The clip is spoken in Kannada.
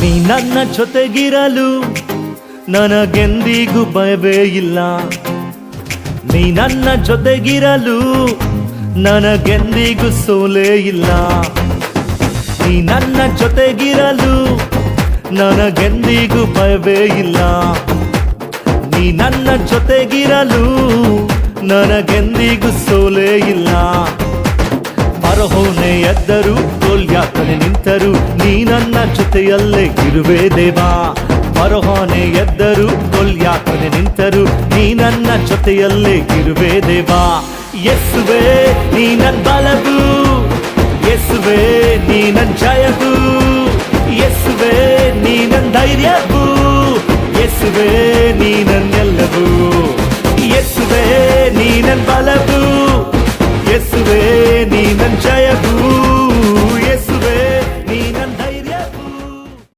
ನೀ ನನ್ನ ಜೊತೆಗಿರಲು ನನಗೆಂದಿಗೂ ಭಯವೇ ಇಲ್ಲ. ನೀ ನನ್ನ ಜೊತೆಗಿರಲು ನನಗೆಂದಿಗೂ ಸೋಲೇ ಇಲ್ಲ. ನೀ ನನ್ನ ಜೊತೆಗಿರಲು ನನಗೆಂದಿಗೂ ಭಯವೇ ಇಲ್ಲ. ನೀ ನನ್ನ ಜೊತೆಗಿರಲು ನನಗೆಂದಿಗೂ ಸೋಲೇ ಇಲ್ಲ. ಫರೋಹನೇ ಎದ್ದರು, ಗೊಲ್ಯಾತನೇ ನಿಂತರು, ನೀ ನನ್ನ ಜೊತೆಯಲ್ಲೇ ಇರುವೆ ದೇವಾ. ಫರೋಹನೇ ಎದ್ದರು, ಗೊಲ್ಯಾತನೇ ನಿಂತರು, ನೀ ನನ್ನ ಜೊತೆಯಲ್ಲೇ ಇರುವೆ ದೇವಾ. ಯೇಸುವೇ ನೀ ನನ್ನ ಬಲವು, ಯೇಸುವೇ ನೀ ನನ್ನ ಜಯವು, ಯೇಸುವೇ ನೀ ನನ್ನ ಧೈರ್ಯವು, ಯೇಸುವೇ ನೀ ನನ್ನೆಲ್ಲವೂ. ಯೇಸುವೇ ನೀ ನನ್ನ ಬಲವು,